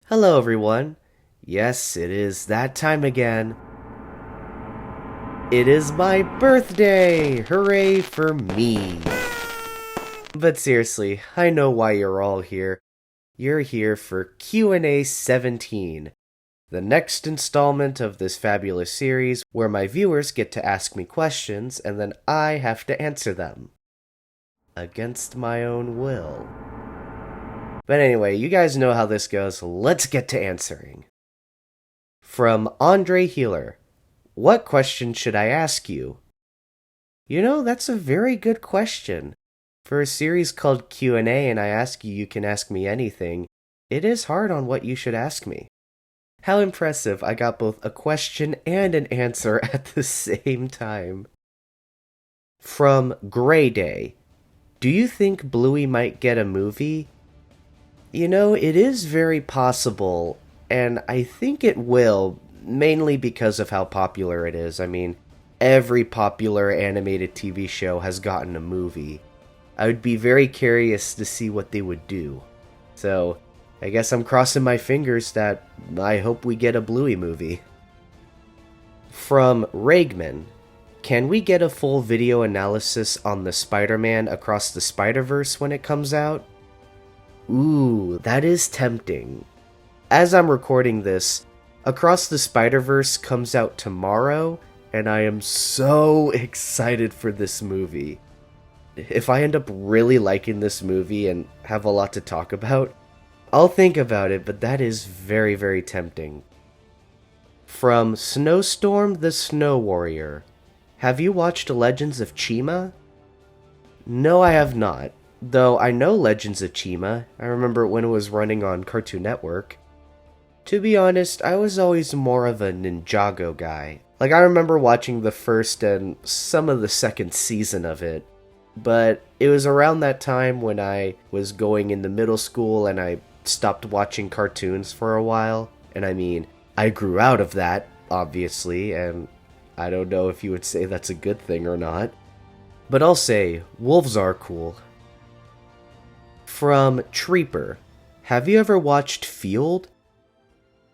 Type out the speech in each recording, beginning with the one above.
Hello, everyone. Yes, it is that time again. It is my birthday! Hooray for me! But seriously, I know why you're all here. You're here for Q&A 17, the next installment of this fabulous series where my viewers get to ask me questions and then I have to answer them. Against my own will. But anyway, you guys know how this goes. Let's get to answering. From Andre Healer. What question should I ask you? You know, that's a very good question. For a series called Q&A and I ask you, you can ask me anything, it is hard on what you should ask me. How impressive, I got both a question and an answer at the same time. From Gray Day. Do you think Bluey might get a movie? You know, it is very possible, and I think it will, mainly because of how popular it is. I mean, every popular animated TV show has gotten a movie. I would be very curious to see what they would do. So, I guess I'm crossing my fingers that I hope we get a Bluey movie. From Ragman. Can we get a full video analysis on the Spider-Man Across the Spider-Verse when it comes out? Ooh, that is tempting. As I'm recording this, Across the Spider-Verse comes out tomorrow, and I am so excited for this movie. If I end up really liking this movie and have a lot to talk about, I'll think about it, but that is very, very tempting. From Snowstorm the Snow Warrior. Have you watched Legends of Chima? No, I have not. Though I know Legends of Chima. I remember when it was running on Cartoon Network. To be honest, I was always more of a Ninjago guy. Like, I remember watching the first and some of the second season of it. But it was around that time when I was going into middle school and I stopped watching cartoons for a while. And I mean, I grew out of that, obviously, and I don't know if you would say that's a good thing or not. But I'll say, wolves are cool. From Treeper. Have you ever watched Field?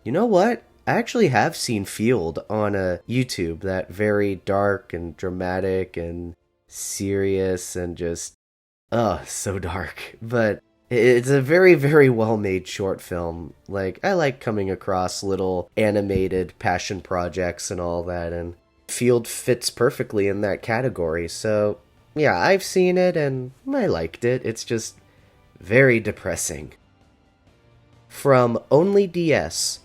You know what? I actually have seen Field on YouTube, that very dark and dramatic and serious and just, so dark. But it's a very, very well-made short film. Like, I like coming across little animated passion projects and all that, and Field fits perfectly in that category. So, yeah, I've seen it and I liked it. It's just very depressing. From Only DS.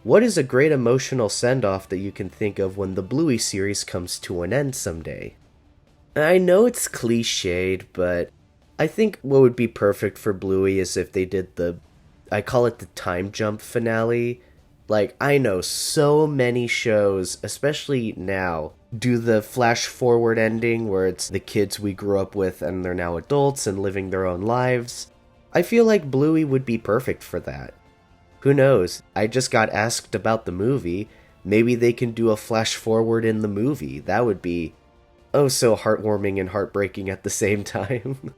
What is a great emotional send-off that you can think of when the Bluey series comes to an end someday? I know it's cliched, but I think what would be perfect for Bluey is if they did I call it the time jump finale. Like, I know so many shows, especially now, do the flash forward ending where it's the kids we grew up with and they're now adults and living their own lives. I feel like Bluey would be perfect for that. Who knows? I just got asked about the movie. Maybe they can do a flash forward in the movie. That would be oh so heartwarming and heartbreaking at the same time.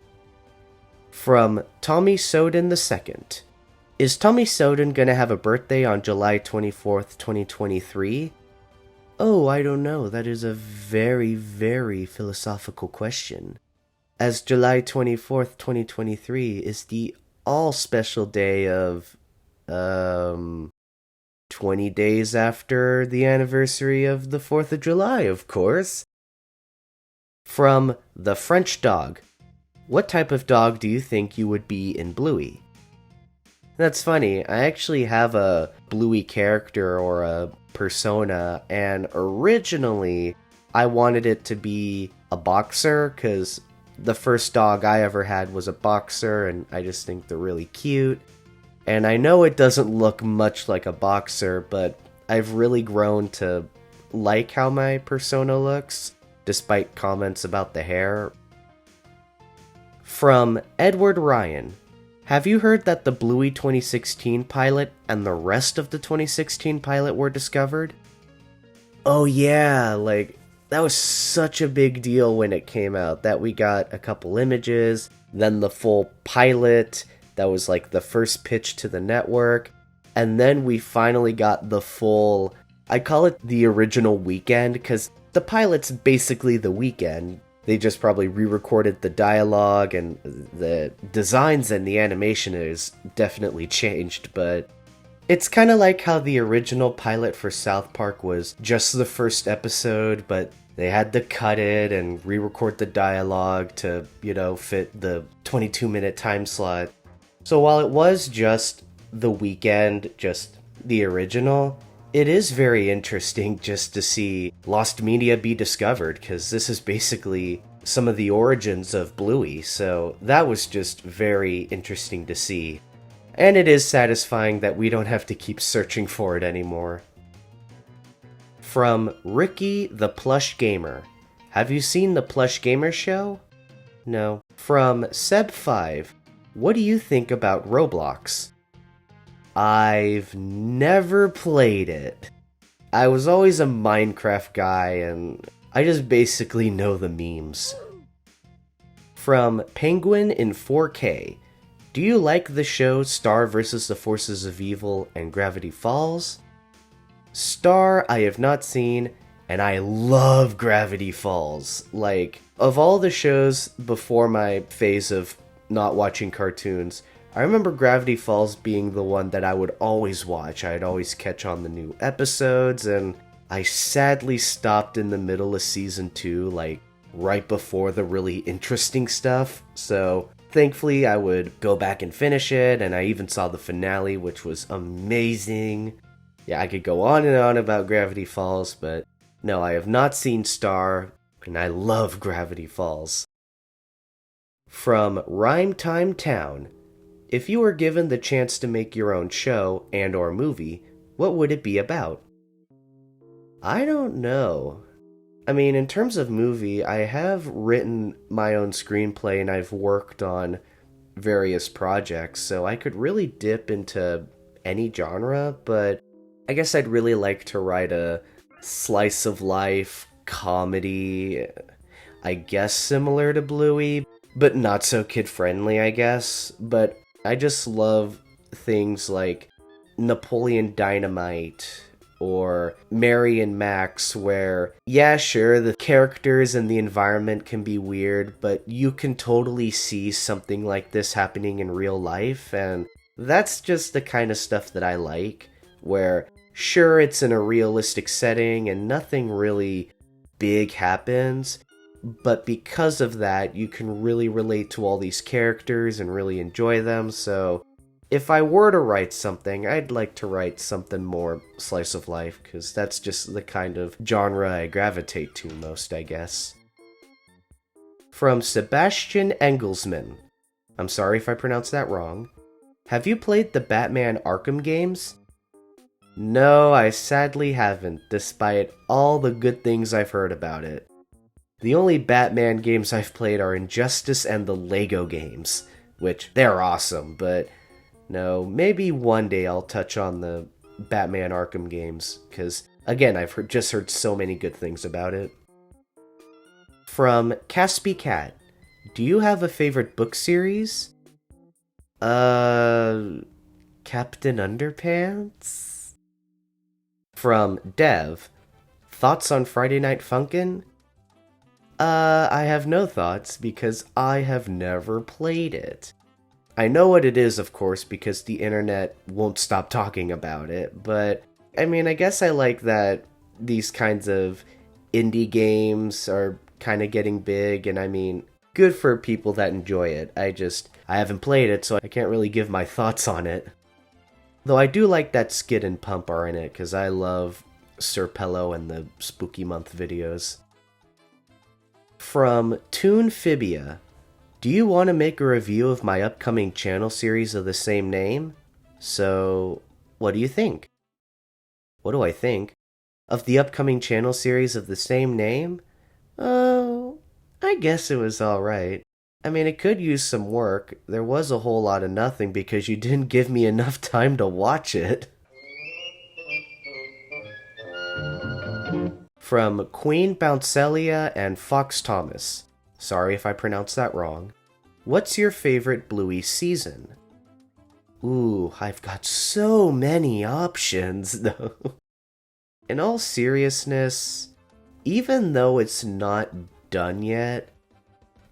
From Tommy Soden II. Is Tommy Soden gonna have a birthday on July 24th, 2023? Oh, I don't know. That is a very, very philosophical question. As July 24th, 2023 is the all-special day of, 20 days after the anniversary of the 4th of July, of course. From The French Dog. What type of dog do you think you would be in Bluey? That's funny. I actually have a Bluey character or a persona, and originally I wanted it to be a boxer, because the first dog I ever had was a boxer, and I just think they're really cute. And I know it doesn't look much like a boxer, but I've really grown to like how my persona looks, despite comments about the hair. From Edward Ryan. Have you heard that the Bluey 2016 pilot and the rest of the 2016 pilot were discovered? Oh yeah, like, that was such a big deal when it came out, that we got a couple images, then the full pilot, that was like the first pitch to the network. And then we finally got the full, I call it the original weekend, because the pilot's basically the weekend. They just probably re-recorded the dialogue, and the designs and the animation is definitely changed, but it's kind of like how the original pilot for South Park was just the first episode, but they had to cut it and re-record the dialogue to, fit the 22-minute time slot. So while it was just the weekend, just the original, it is very interesting just to see lost media be discovered, because this is basically some of the origins of Bluey, so that was just very interesting to see. And it is satisfying that we don't have to keep searching for it anymore. From Ricky the Plush Gamer. Have you seen the Plush Gamer show? No. From Seb5. What do you think about Roblox? I've never played it. I was always a Minecraft guy, and I just basically know the memes. From Penguin in 4K. Do you like the show Star vs. the Forces of Evil and Gravity Falls? Star I have not seen, and I love Gravity Falls. Like, of all the shows before my phase of not watching cartoons, I remember Gravity Falls being the one that I would always watch. I'd always catch on the new episodes, and I sadly stopped in the middle of season 2, like, right before the really interesting stuff, so thankfully I would go back and finish it, and I even saw the finale, which was amazing. Yeah, I could go on and on about Gravity Falls, but no, I have not seen Star, and I love Gravity Falls. From Rhyme Time Town. If you were given the chance to make your own show and or movie, what would it be about? I don't know. I mean, in terms of movie, I have written my own screenplay and I've worked on various projects, so I could really dip into any genre, but I guess I'd really like to write a slice of life comedy, I guess similar to Bluey, but not so kid-friendly, I guess. But I just love things like Napoleon Dynamite or Mary and Max, where, yeah, sure, the characters and the environment can be weird, but you can totally see something like this happening in real life, and that's just the kind of stuff that I like, where, sure, it's in a realistic setting and nothing really big happens, but because of that, you can really relate to all these characters and really enjoy them, so if I were to write something, I'd like to write something more slice of life, because that's just the kind of genre I gravitate to most, I guess. From Sebastian Engelsman. I'm sorry if I pronounced that wrong. Have you played the Batman Arkham games? No, I sadly haven't, despite all the good things I've heard about it. The only Batman games I've played are Injustice and the Lego games, which, they're awesome, but no, maybe one day I'll touch on the Batman Arkham games, because, again, I've just heard so many good things about it. From Caspi Cat. Do you have a favorite book series? Captain Underpants? From Dev. Thoughts on Friday Night Funkin'? I have no thoughts, because I have never played it. I know what it is, of course, because the internet won't stop talking about it, but, I mean, I guess I like that these kinds of indie games are kind of getting big, and I mean, good for people that enjoy it. I haven't played it, so I can't really give my thoughts on it. Though I do like that Skid and Pump are in it, because I love Sir Pello and the Spooky Month videos. From Toonphibia. Do you want to make a review of my upcoming channel series of the same name? So, what do you think? What do I think? Of the upcoming channel series of the same name? Oh, I guess it was alright. I mean, it could use some work. There was a whole lot of nothing because you didn't give me enough time to watch it. From Queen Bouncelia and Fox Thomas. Sorry if I pronounced that wrong. What's your favorite Bluey season? Ooh, I've got so many options, though. In all seriousness, even though it's not done yet,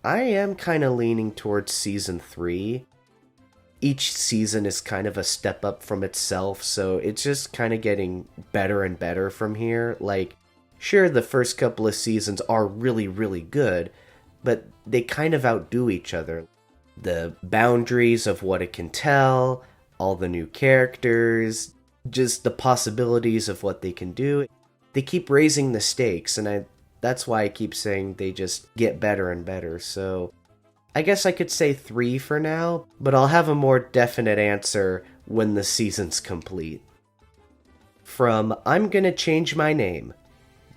I am kind of leaning towards season 3. Each season is kind of a step up from itself, so it's just kind of getting better and better from here. Like, sure, the first couple of seasons are really, really good, but they kind of outdo each other. The boundaries of what it can tell, all the new characters, just the possibilities of what they can do. They keep raising the stakes, and that's why I keep saying they just get better and better, so I guess I could say 3 for now, but I'll have a more definite answer when the season's complete. From I'm Gonna Change My Name,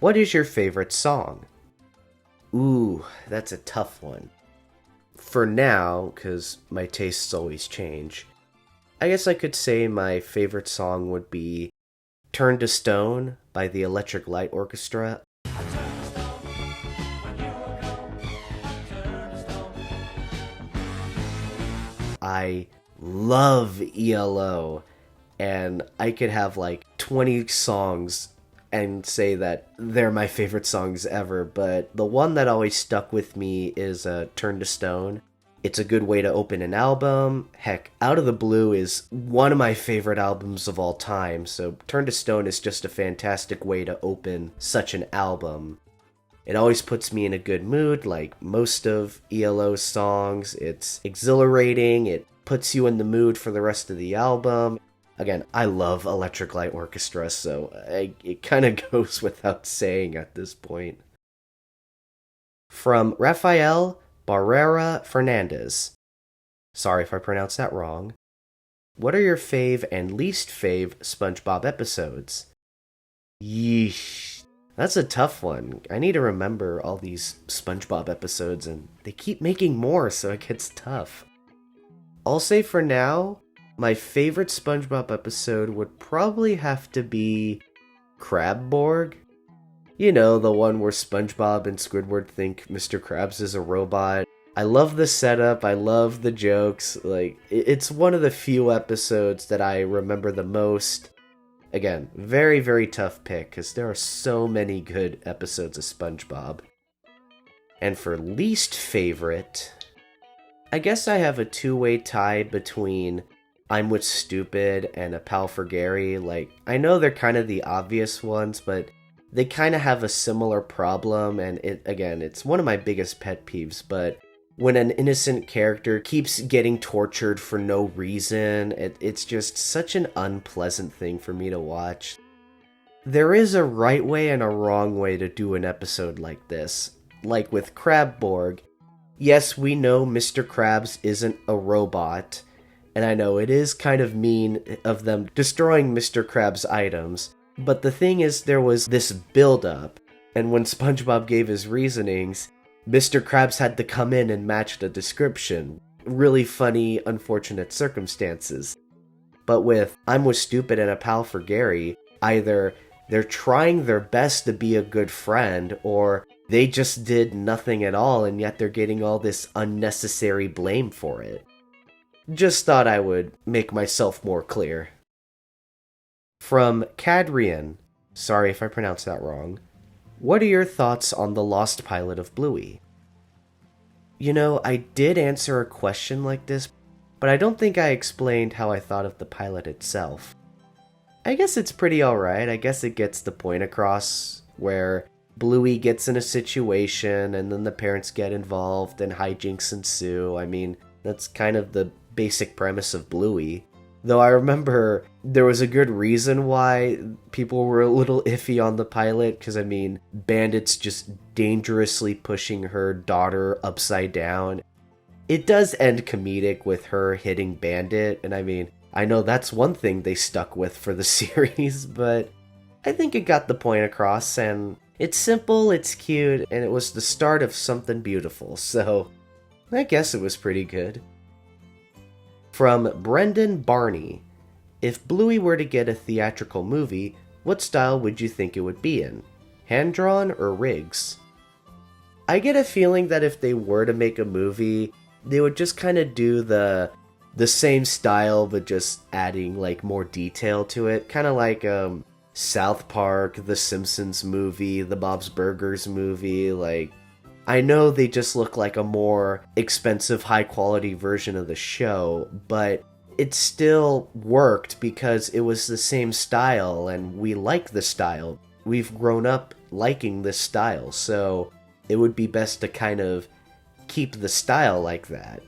what is your favorite song? Ooh, that's a tough one. For now, because my tastes always change, I guess I could say my favorite song would be Turn to Stone by the Electric Light Orchestra. I love ELO, and I could have like 20 songs and say that they're my favorite songs ever, but the one that always stuck with me is Turn to Stone. It's a good way to open an album. Heck, Out of the Blue is one of my favorite albums of all time, so Turn to Stone is just a fantastic way to open such an album. It always puts me in a good mood, like most of ELO's songs. It's exhilarating, it puts you in the mood for the rest of the album. Again, I love Electric Light Orchestra, so it kind of goes without saying at this point. From Rafael Barrera Fernandez. Sorry if I pronounced that wrong. What are your fave and least fave SpongeBob episodes? Yeesh. That's a tough one. I need to remember all these SpongeBob episodes, and they keep making more, so it gets tough. I'll say for now, my favorite SpongeBob episode would probably have to be Crabborg. You know, the one where SpongeBob and Squidward think Mr. Krabs is a robot. I love the setup, I love the jokes, like, it's one of the few episodes that I remember the most. Again, very, very tough pick, because there are so many good episodes of SpongeBob. And for least favorite, I guess I have a two-way tie between I'm With Stupid and A Pal for Gary. Like, I know they're kind of the obvious ones, but they kind of have a similar problem, and it's one of my biggest pet peeves, but when an innocent character keeps getting tortured for no reason, it's just such an unpleasant thing for me to watch. There is a right way and a wrong way to do an episode like this. Like with Crabborg, yes, we know Mr. Krabs isn't a robot, and I know it is kind of mean of them destroying Mr. Krabs' items, but the thing is there was this build-up, and when SpongeBob gave his reasonings, Mr. Krabs had to come in and match the description. Really funny, unfortunate circumstances. But with I'm With Stupid and A Pal for Gary, either they're trying their best to be a good friend, or they just did nothing at all and yet they're getting all this unnecessary blame for it. Just thought I would make myself more clear. From Cadrian, sorry if I pronounced that wrong. What are your thoughts on the lost pilot of Bluey? You know, I did answer a question like this, but I don't think I explained how I thought of the pilot itself. I guess it's pretty alright. I guess it gets the point across where Bluey gets in a situation and then the parents get involved and hijinks ensue. I mean, that's kind of the basic premise of Bluey. Though I remember there was a good reason why people were a little iffy on the pilot, because I mean, Bandit's just dangerously pushing her daughter upside down. It does end comedic with her hitting Bandit, and I mean, I know that's one thing they stuck with for the series, but I think it got the point across, and it's simple, it's cute, and it was the start of something beautiful, so I guess it was pretty good. From Brendan Barney, if Bluey were to get a theatrical movie, what style would you think it would be in? Hand-drawn or rigs? I get a feeling that if they were to make a movie, they would just kind of do the the same style, but just adding like more detail to it. Kind of like South Park, The Simpsons movie, the Bob's Burgers movie. Like, I know they just look like a more expensive, high quality version of the show, but it still worked because it was the same style and we like the style. We've grown up liking this style, so it would be best to kind of keep the style like that.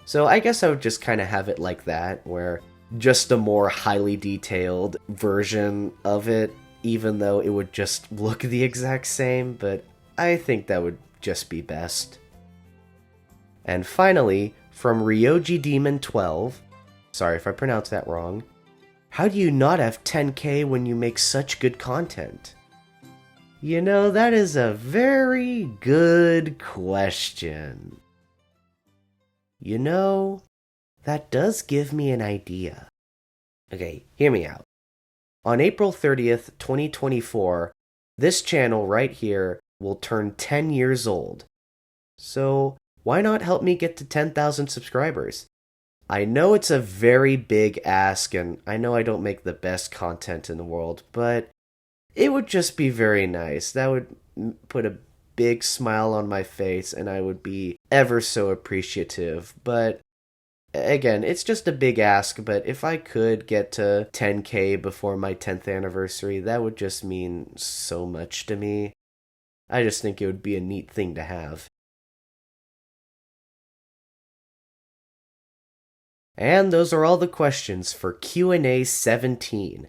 So I guess I would just kind of have it like that, where just a more highly detailed version of it, even though it would just look the exact same, but I think that would just be best. And finally, from Ryoji Demon 12, sorry if I pronounced that wrong, how do you not have 10k when you make such good content? You know, that is a very good question. You know, that does give me an idea. Okay, hear me out. On April 30th, 2024, this channel right here will turn 10 years old. So, why not help me get to 10,000 subscribers? I know it's a very big ask, and I know I don't make the best content in the world, but it would just be very nice. That would put a big smile on my face, and I would be ever so appreciative. But again, it's just a big ask, but if I could get to 10k before my 10th anniversary, that would just mean so much to me. I just think it would be a neat thing to have. And those are all the questions for Q&A 17.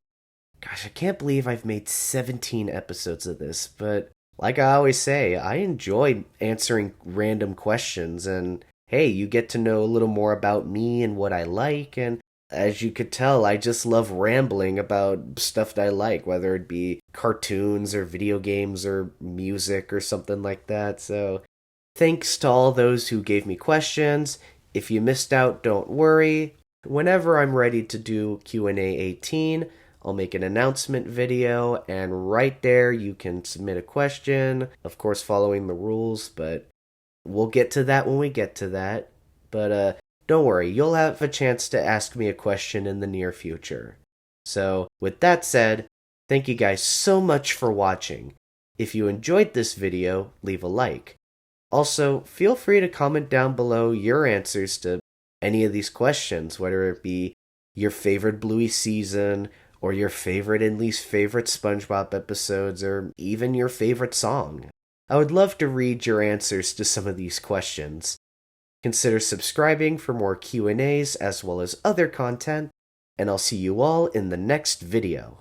Gosh, I can't believe I've made 17 episodes of this, but like I always say, I enjoy answering random questions, and hey, you get to know a little more about me and what I like, and as you could tell, I just love rambling about stuff that I like, whether it be cartoons or video games or music or something like that. So, thanks to all those who gave me questions. If you missed out, don't worry. Whenever I'm ready to do Q&A 18, I'll make an announcement video, and right there you can submit a question, of course following the rules, but we'll get to that when we get to that. But don't worry, you'll have a chance to ask me a question in the near future. So, with that said, thank you guys so much for watching. If you enjoyed this video, leave a like. Also, feel free to comment down below your answers to any of these questions, whether it be your favorite Bluey season, or your favorite and least favorite SpongeBob episodes, or even your favorite song. I would love to read your answers to some of these questions. Consider subscribing for more Q&As as well as other content, and I'll see you all in the next video.